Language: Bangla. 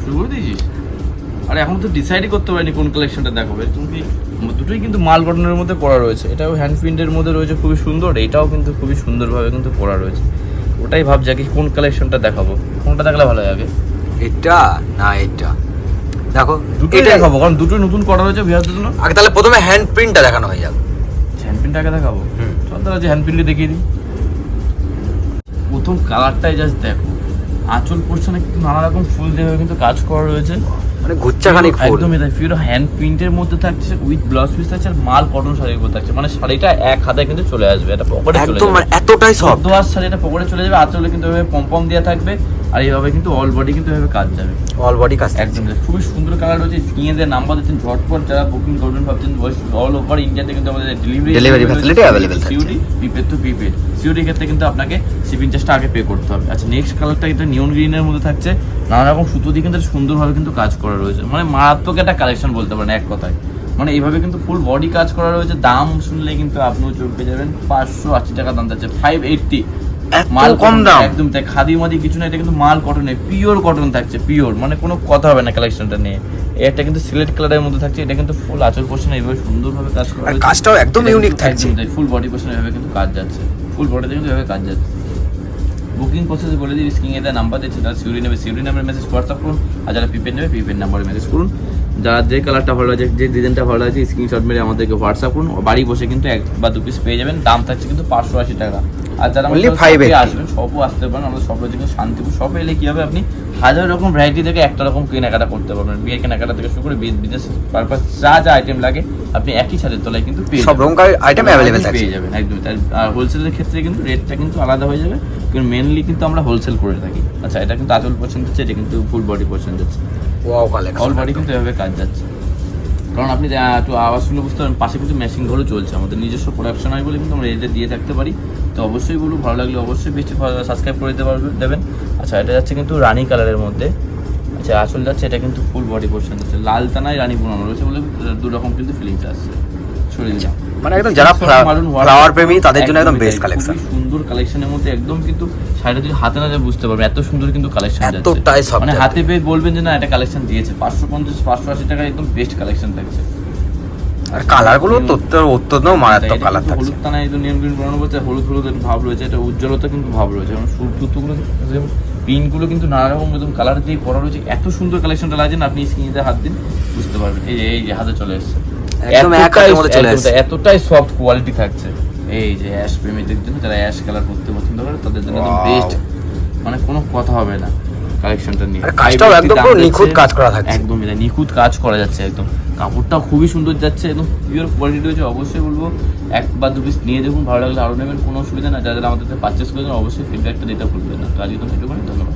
শুরু করে দিয়েছিস? আরে এখন তো ডিসাইডই করতে পারিনি কোন কালেকশনটা দেখাবে। তুমি দুটোই কিন্তু মাল কটনের মধ্যে পড়া রয়েছে, এটাও হ্যান্ড প্রিন্টের মধ্যে রয়েছে খুবই সুন্দর, এটাও কিন্তু খুবই সুন্দরভাবে কিন্তু পড়া রয়েছে। ওটাই ভাবছি কি কোন কালেকশনটা দেখাবো, কোনটা দেখলে ভালো হবে? এটা না এটা দেখো, দুটোই দেখাবো কারণ দুটোই নতুন করা রয়েছে বিহারের জন্য। আগে তাহলে প্রথমে হ্যান্ড প্রিন্টটা দেখানো হয়ে যাবে। হ্যান্ড প্রিন্টটাকে দেখাবো, চল তাহলে হ্যান্ড প্রিন্টে দেখিয়ে দিই। প্রথম কালারটাই জাস্ট দেখো, আঁচল পোর্শনে কিন্তু নানা রকম ফুল দিয়ে কিন্তু কাজ করা রয়েছে, মানে গুচ্ছাখানি ফুল, একদমই তাই। পিওর হ্যান্ড প্রিন্টের মধ্যে থাকছে, উইথ ব্লাউজ পিস থাকছে, আর মাল কটন শাড়ির উপর থাকছে। মানে শাড়িটা এক হাতে কিন্তু চলে আসবে, এটা পকেটে চলে একদম যাবে, এতটাই সফট। দোয়ার শাড়ি এটা পকেটে চলে যাবে, আঁচলে কিন্তু এভাবে পম দেওয়া থাকবে, আর এইভাবে কিন্তু অল বডি কিন্তু এভাবে কাজ যাবে, অল বডি কাজ একদম খুবই সুন্দর কালার রয়েছে। স্ক্রিনে যে নাম্বার দিচ্ছেন, ঝটপট যারা বুকিং করবেন ভাবছেন, অল ওভার ইন্ডিয়াতে কিন্তু আমাদের ডেলিভারি ফ্যাসিলিটি अवेलेबल থাকছে। COD prepaid to prepaid, COD ক্ষেত্রে কিন্তু আপনাকে শিপিং চার্জটা আগে পে করতে হবে। আচ্ছা, নেক্সট কালারটা এটা নিয়ন গ্রিনের মধ্যে থাকছে, নানা রকম সুতো দিয়ে কিন্তু সুন্দরভাবে কিন্তু কাজ করা রয়েছে, মানে মারাত্মক একটা কালেকশন বলতে পারেন এক কথায়। মানে এইভাবে কিন্তু ফুল বডি কাজ করা রয়েছে। দাম শুনলে কিন্তু আপনিও চমকে যাবেন, 580 টাকা দাম যাচ্ছে, 580। মাল কম দাম, একদম তাই। খাদি মাদি কিছু না, এটা কিন্তু মাল কটনে, পিওর কটন থাকছে, পিওর, মানে কোনো কথা হবে না কালেকশনটা নিয়ে। এটা কিন্তু সিলেট কালারের মধ্যে থাকছে, এটা কিন্তু ফুল আঁচল পোর্শনে এইভাবে সুন্দরভাবে কাজ করা আর কাজটাও একদম ইউনিক থাকছে, একদম তাই। ফুল বডি পোর্শনে এইভাবে কিন্তু কাজ যাচ্ছে, ফুল বডিতে কিন্তু এইভাবে কাজ যাচ্ছে। বুকিং প্রসেস বলে দিই, স্ক্রিনে দেওয়া নাম্বার দিচ্ছে, তারা সিউরি নেবে, সিউরি নাম্বারে মেসেজ হোয়াটসঅ্যাপ করুন, আর যারা প্রিপেড নেবে প্রিপেড নাম্বারে মেসেজ করুন। যারা যে কালারটা ভালো লাগছে, যে ডিজাইনটা ভালো লাগছে, স্ক্রিনশট মেরে আমাদেরকে হোয়াটসঅ্যাপ করুন। বাড়ি বসে কিন্তু এক বা দু পিস পেয়ে যাবেন, দাম থাকছে কিন্তু 580 টাকা। আর যারা আসবেন, সবও আসতে পারেন, আমাদের সব রয়েছে কিন্তু শান্তিপুর। সবে এলে কী হবে, আপনি হাজার রকম ভ্যারাইটি থেকে একটা রকম কেনাকাটা করতে পারবেন। বিয়ের কেনাকাটা থেকে শুরু করে বিজনেস পারপাস যা যা আইটেম লাগে আপনি একই ছাদের তলায় কিন্তু সব রকম আইটেম अवेलेबल থাকছে, পেয়ে যাবেন একদম। আর হোলসেলের ক্ষেত্রে কিন্তু রেটটা কিন্তু আলাদা হয়ে যাবে, কিন্তু মেনলি কিন্তু আমরা হোলসেল করে থাকি। আচ্ছা, এটা কিন্তু আঁচল পছন্দ হচ্ছে, এটা কিন্তু ফুল বডি পছন্দ হচ্ছে, ওয়াও কালেকশন, অল বডি কিন্তু এভাবে কাজ যাচ্ছে। কারণ আপনি একটু আওয়াজ শুনে বুঝতে পারেন, পাশে কিন্তু মেশিন ঘরও চলছে, আমাদের নিজস্ব প্রোডাকশন হয় বলে কিন্তু আমরা এটা দিয়ে থাকতে পারি। তো অবশ্যই বলুন, ভালো লাগলে অবশ্যই বেশি সাবস্ক্রাইব করে দিতে দেবেন। আচ্ছা, এটা যাচ্ছে কিন্তু রানী কালারের মধ্যে। আচ্ছা, আসল যাচ্ছে, এটা কিন্তু ফুল বডি পোর্শন হচ্ছে, লাল টানায় রানী বোনানো রয়েছে বলে দু রকম কিন্তু ফিলিংস আসছে। সরিয়ে দিলাম, মানে একদম যারা ফ্লাওয়ার প্রেমী তাদের জন্য একদম বেস্ট কালেকশন। সুন্দর কালেকশনের মধ্যে একদম কিন্তু শাড়িটা যদি হাতে না যায় বুঝতে পারবেন, এত সুন্দর কিন্তু কালেকশন যাচ্ছে, এতটাই সফট, মানে হাতে পেয়ে বলবেন যে না এটা কালেকশন দিয়েছে। 550 580 টাকা একদম বেস্ট কালেকশন থাকছে। আর কালারগুলো তো অত্যন্ত মারাত্মক কালার থাকছে। হলুদ টানা একদম নিয়ম গ্রিন বানানো বলতে হলুদ হলুদ ভাব রয়েছে, এটা উজ্জ্বলতা কিন্তু ভাব রয়েছে, কারণ সুতোগুলো পিনগুলো কিন্তু নানা রকম একদম কালার দিয়ে করা রয়েছে। এত সুন্দর কালেকশনটা লাগছে না, আপনি স্ক্রিনে হাত দিন বুঝতে পারবেন। এই যে হাতে চলে এসেছে, একদম এক হাতের মধ্যে চলে আসছে, এতটাই সফট কোয়ালিটি থাকছে। এই যে অ্যাশ প্রেমীদের জন্য, যারা অ্যাশ কালার পরতে পছন্দ করে তাদের জন্য একদম বেস্ট, মানে কোনো কথা হবে না কালেকশনটা নিয়ে। আর কাজটাও একদম পুরো নিখুঁত কাজ করা থাকছে, একদম এটা নিখুঁত কাজ করা যাচ্ছে, একদম কাপড়টাও খুবই সুন্দর যাচ্ছে, একদম পিওর কোয়ালিটি রয়েছে। অবশ্যই বলবো এক বা দু পিস নিয়ে দেখুন, ভালো লাগলে আরও নেবেন, কোনো অসুবিধা না। যারা আমাদের পারচেস করেছেন অবশ্যই ফিডব্যাকটা দিতে ভুলবেন না। তো আজকে তো একটুখানি ধন্যবাদ।